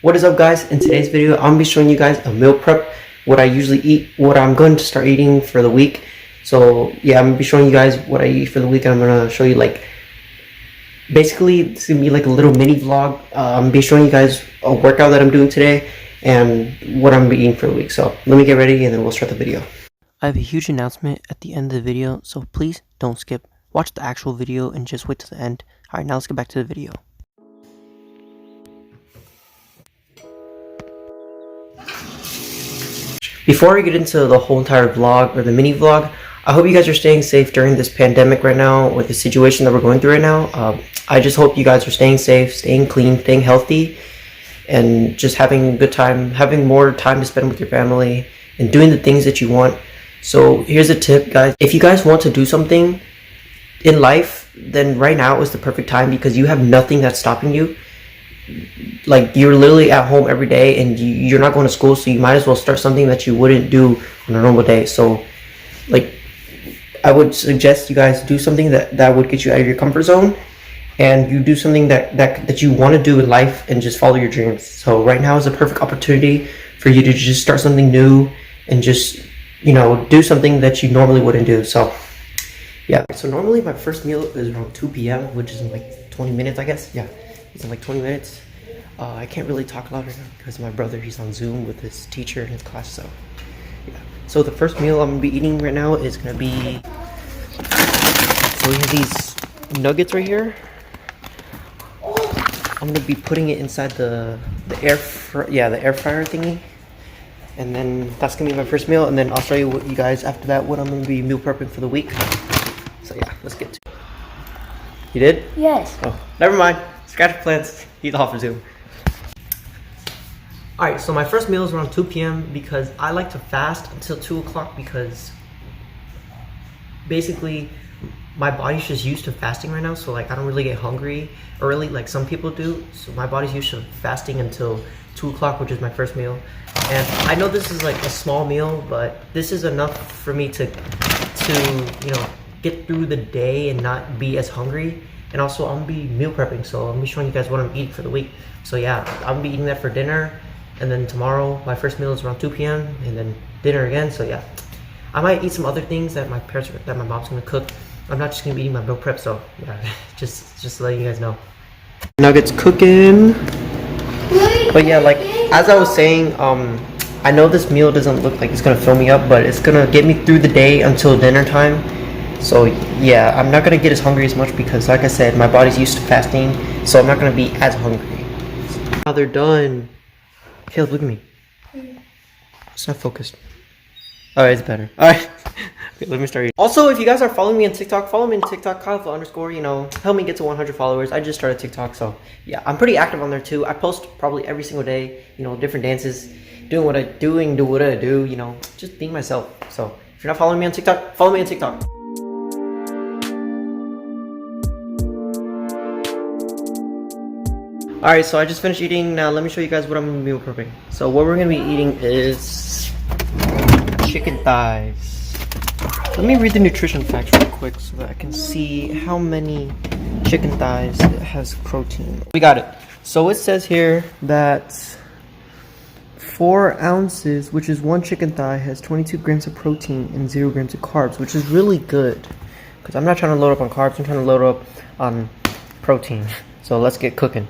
What is up, guys? In today's video, I'm gonna be showing you guys a meal prep, what I usually eat, what I'm going to start eating for the week. So yeah, I'm gonna be showing you guys what I eat for the week, and I'm gonna show you like basically it's gonna be like a little mini vlog. I'm gonna be showing you guys a workout that I'm doing today and what I'm eating for the week. So let me get ready and then we'll start the video. I have a huge announcement at the end of the video, so please don't skip. Watch the actual video and just wait till the end. Alright, now let's get back to the video. Before I get into the whole entire vlog or the mini vlog, I hope you guys are staying safe during this pandemic right now, with the situation that we're going through right now. I just hope you guys are staying safe, staying clean, staying healthy, and just having a good time, having more time to spend with your family, and doing the things that you want. So here's a tip, guys. If you guys want to do something in life, then right now is the perfect time, because you have nothing that's stopping you. Like, you're literally at home every day and you're not going to school, so you might as well start something that you wouldn't do on a normal day. So like, I would suggest you guys do something that would get you out of your comfort zone, and you do something that you want to do in life and just follow your dreams. So right now is a perfect opportunity for you to just start something new and just, you know, do something that you normally wouldn't do. So yeah, so normally my first meal is around 2 p.m, which is in like 20 minutes, I guess. Yeah, it's in like 20 minutes. I can't really talk a lot right now because my brother, he's on Zoom with his teacher in his class. So yeah, so the first meal I'm gonna be eating right now is gonna be, so we have these nuggets right here. I'm gonna be putting it inside the air fryer thingy, and then that's gonna be my first meal, and then I'll show you what you guys after that what I'm gonna be meal prepping for the week. So yeah, let's get to it. You did? Yes. Oh, never mind. Scratch plans. He's off for Zoom. Alright, so my first meal is around 2 p.m. because I like to fast until 2 o'clock, because basically my body's just used to fasting right now. So like, I don't really get hungry early like some people do. So my body's used to fasting until 2 o'clock, which is my first meal. And I know this is like a small meal, but this is enough for me to you know, get through the day and not be as hungry. And also I'm gonna be meal prepping, so I'm gonna be showing you guys what I'm eating for the week. So yeah, I'm gonna be eating that for dinner, and then tomorrow my first meal is around 2 p.m. and then dinner again. So yeah, I might eat some other things that my mom's gonna cook. I'm not just gonna be eating my meal prep. So yeah, just letting you guys know. Nuggets cooking. But yeah, like as I was saying, I know this meal doesn't look like it's gonna fill me up, but it's gonna get me through the day until dinner time. So yeah, I'm not gonna get as hungry as much because, like I said, my body's used to fasting, so I'm not gonna be as hungry. Now they're done. Caleb, look at me. It's not focused. Alright, it's better. Alright. Okay, let me start eating. Also, if you guys are following me on TikTok, follow me on TikTok, Kyle_, you know, help me get to 100 followers. I just started TikTok, so yeah, I'm pretty active on there too. I post probably every single day, you know, different dances, do what I do, you know, just being myself. So if you're not following me on TikTok, follow me on TikTok. Alright, so I just finished eating. Now let me show you guys what I'm gonna be meal prepping. So what we're gonna be eating is chicken thighs. Let me read the nutrition facts real quick so that I can see how many chicken thighs it has protein. We got it. So it says here that 4 ounces, which is 1 chicken thigh, has 22 grams of protein and 0 grams of carbs, which is really good. Because I'm not trying to load up on carbs, I'm trying to load up on protein. So let's get cooking.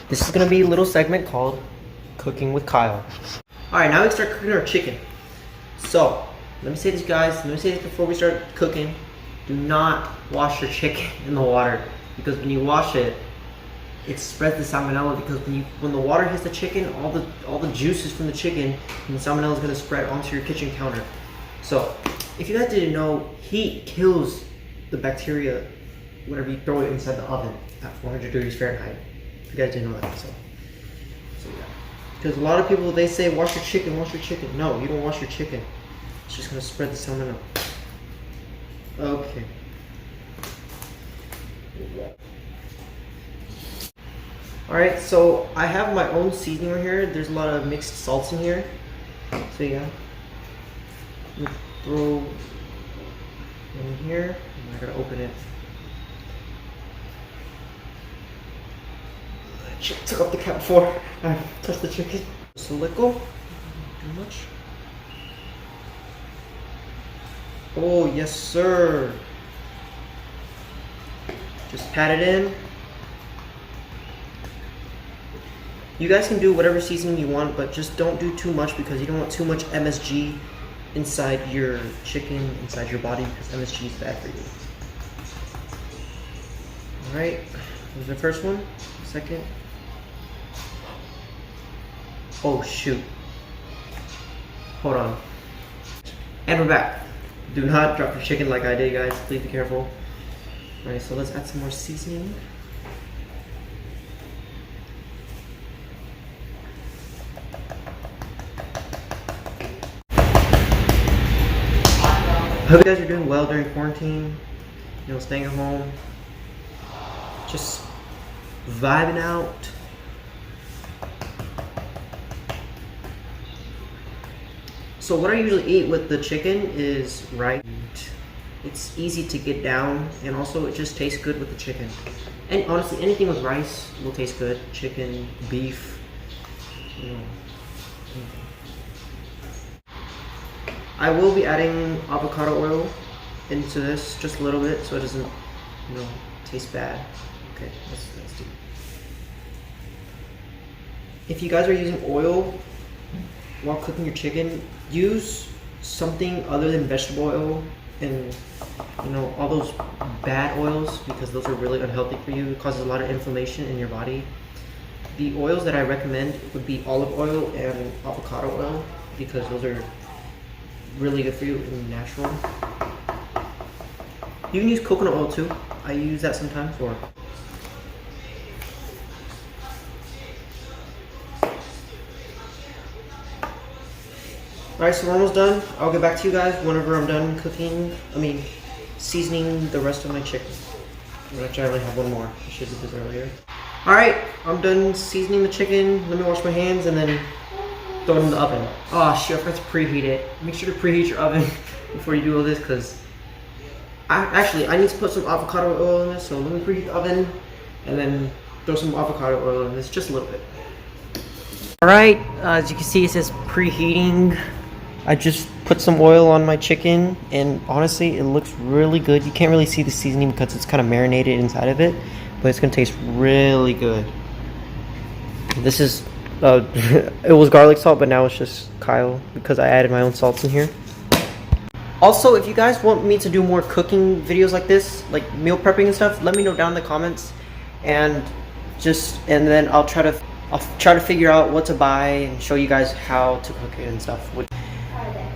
This is gonna be a little segment called Cooking with Kyle. Alright, now we can start cooking our chicken. So, let me say this, guys. Let me say this before we start cooking. Do not wash your chicken in the water, because when you wash it, it spreads the salmonella. Because when the water hits the chicken, all the juices from the chicken and the salmonella is gonna spread onto your kitchen counter. So, if you guys didn't know, heat kills the bacteria whenever you throw it inside the oven at 400 degrees Fahrenheit. If you guys didn't know that, so yeah. Because a lot of people, they say wash your chicken. No, you don't wash your chicken. It's just gonna spread the salmonella. Okay. Alright, so I have my own seasoning right here. There's a lot of mixed salts in here. So yeah. Throw in here. I gotta open it. Shit, took off the cap before I touched the chicken. Just a little. Too much. Oh, yes, sir. Just pat it in. You guys can do whatever seasoning you want, but just don't do too much because you don't want too much MSG inside your chicken, inside your body, because MSG is bad for you. Alright, here's the first one. Second. Oh, shoot. Hold on. And we're back. Do not drop your chicken like I did, guys. Please be careful. Alright, so let's add some more seasoning. I hope you guys are doing well during quarantine. You know, staying at home. Just vibing out. So what I usually eat with the chicken is rice. It's easy to get down, and also it just tastes good with the chicken. And honestly, anything with rice will taste good. Chicken, beef, you know, anything. I will be adding avocado oil into this, just a little bit, so it doesn't, you know, taste bad. Okay, let's do it. If you guys are using oil while cooking your chicken, use something other than vegetable oil and, you know, all those bad oils, because those are really unhealthy for you. It causes a lot of inflammation in your body. The oils that I recommend would be olive oil and avocado oil, because those are really good for you and natural. You can use coconut oil too. I use that sometimes. Or alright, so we're almost done. I'll get back to you guys whenever I'm done cooking. Seasoning the rest of my chicken. Actually, I only have one more. I should have did this earlier. Alright, I'm done seasoning the chicken. Let me wash my hands and then throw it in the oven. Oh shit, I forgot to preheat it. Make sure to preheat your oven before you do all this, because I need to put some avocado oil in this, so let me preheat the oven and then throw some avocado oil in this, just a little bit. Alright, as you can see, it says preheating. I just put some oil on my chicken, and honestly, it looks really good. You can't really see the seasoning because it's kind of marinated inside of it, but it's gonna taste really good. This is it was garlic salt, but now it's just Kyle because I added my own salts in here. Also, if you guys want me to do more cooking videos like this, like meal prepping and stuff, let me know down in the comments, and then I'll try to figure out what to buy and show you guys how to cook it and stuff.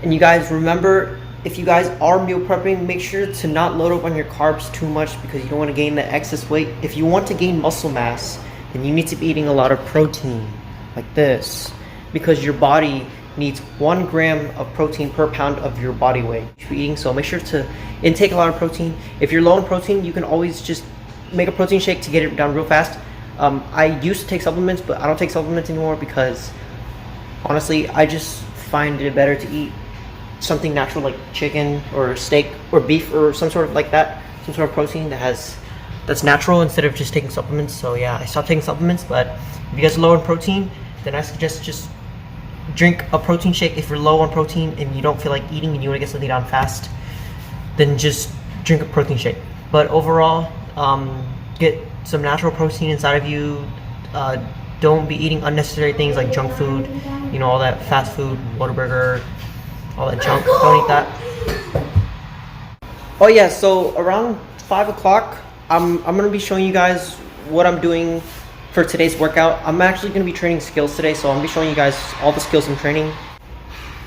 And you guys remember, if you guys are meal prepping, make sure to not load up on your carbs too much, because you don't want to gain the excess weight. If you want to gain muscle mass, then you need to be eating a lot of protein like this, because your body needs 1 gram of protein per pound of your body weight you're eating. So make sure to intake a lot of protein. If you're low in protein, you can always just make a protein shake to get it down real fast. I used to take supplements, but I don't take supplements anymore because honestly, I just find it better to eat something natural like chicken or steak or beef or some sort of like that, some sort of protein that's natural, instead of just taking supplements. So yeah, I stopped taking supplements. But if you guys are low in protein, then I suggest just drink a protein shake. If you're low on protein and you don't feel like eating and you want to get something down fast, then just drink a protein shake. But overall, get some natural protein inside of you. Don't be eating unnecessary things like junk food, you know, all that fast food, Whataburger, all that junk. Don't eat that. Oh yeah, so around 5 o'clock, I'm gonna be showing you guys what I'm doing for today's workout. I'm actually going to be training skills today, so I'm going to be showing you guys all the skills I'm training.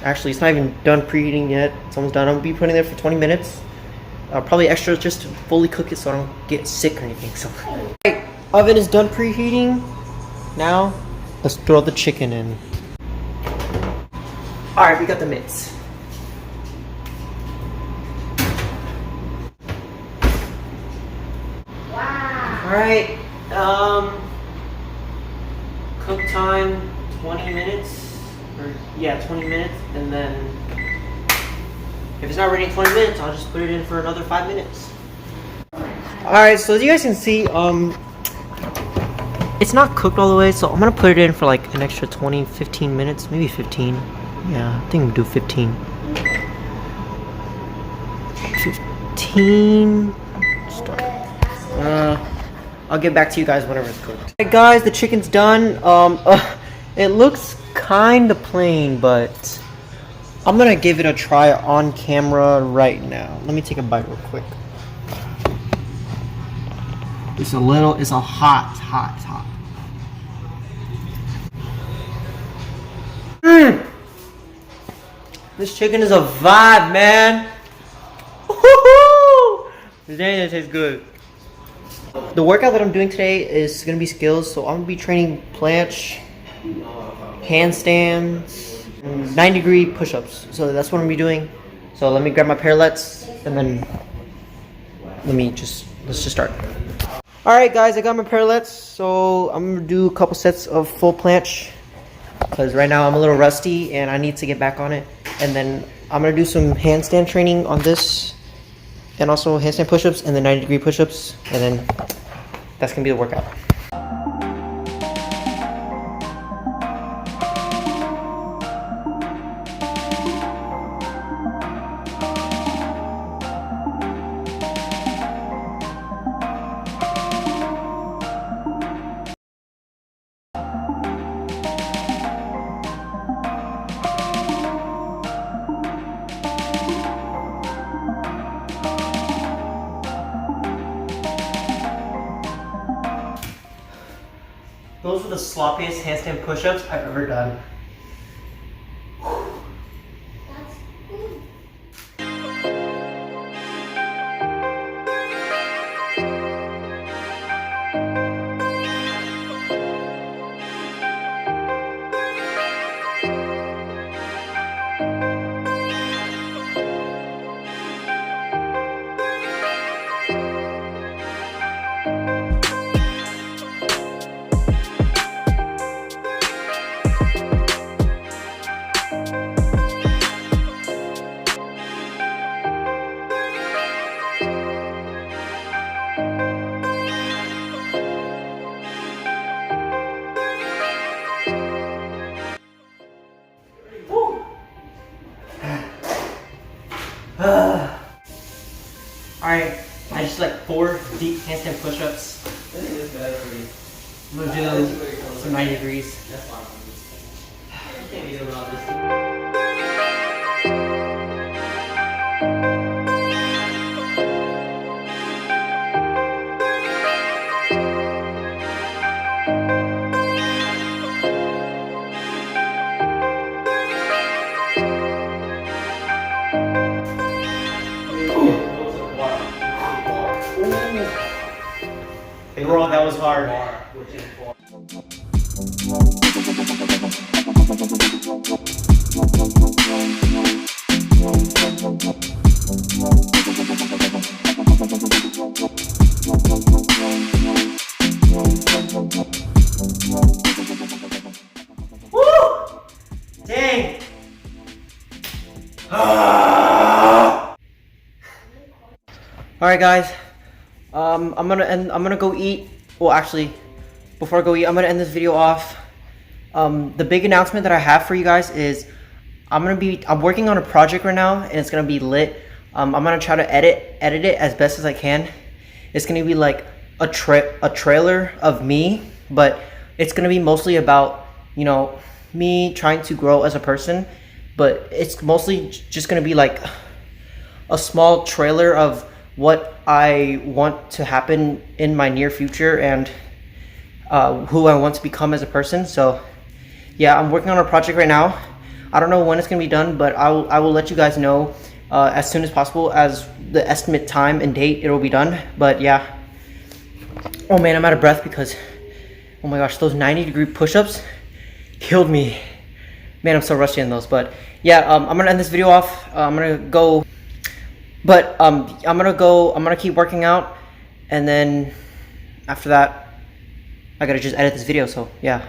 Actually, it's not even done preheating yet. It's almost done. I'm going to be putting it there for 20 minutes. Probably extra just to fully cook it so I don't get sick or anything. So, right, oven is done preheating. Now, let's throw the chicken in. Alright, we got the mitts. Wow. Alright, cook time 20 minutes, or yeah, 20 minutes, and then if it's not ready in 20 minutes, I'll just put it in for another 5 minutes. Alright, so as you guys can see, it's not cooked all the way, so I'm gonna put it in for like an extra 15 minutes, maybe 15. Yeah, I think I'm gonna do 15. 15. Start. I'll get back to you guys whenever it's cooked. Alright guys, the chicken's done. It looks kind of plain, but I'm gonna give it a try on camera right now. Let me take a bite real quick. It's a hot. This chicken is a vibe, man. Woohoo! Dang, it tastes good. The workout that I'm doing today is gonna be skills, so I'm gonna be training planche, handstands, 90-degree push-ups. So that's what I'm gonna be doing. So let me grab my parallettes and then let's just start. Alright guys, I got my parallettes, so I'm gonna do a couple sets of full planche because right now I'm a little rusty and I need to get back on it. And then I'm gonna do some handstand training on this and also handstand push-ups and then 90-degree push-ups, and then that's gonna be the workout. Those were the sloppiest handstand push-ups I've ever done. Alright, I just like 4 deep handstand push-ups. I'm gonna do some 90 degrees. Hey, bro, that was hard. Woo! Dang. Alright guys, I'm gonna go eat. Well, actually, before I go eat, I'm gonna end this video off. The big announcement that I have for you guys is I'm working on a project right now, and it's gonna be lit. I'm gonna try to edit it as best as I can. It's gonna be like a trailer of me, but it's gonna be mostly about, you know, me trying to grow as a person. But it's mostly just gonna be like a small trailer of what I want to happen in my near future and who I want to become as a person. So yeah, I'm working on a project right now. I don't know when it's gonna be done, but I will let you guys know as soon as possible, as the estimate time and date it will be done. But yeah, oh man, I'm out of breath because, oh my gosh, those 90-degree push-ups killed me. Man, I'm so rusty on those. But yeah, I'm gonna end this video off. I'm gonna go. But I'm gonna keep working out, and then after that, I gotta just edit this video. So yeah.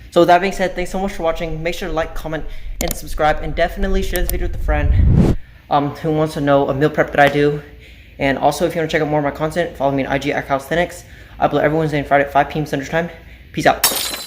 So with that being said, thanks so much for watching. Make sure to like, comment, and subscribe, and definitely share this video with a friend who wants to know a meal prep that I do. And also, if you want to check out more of my content, follow me on IG at Calisthenics. I upload every Wednesday and Friday at 5 p.m. Central Time. Peace out.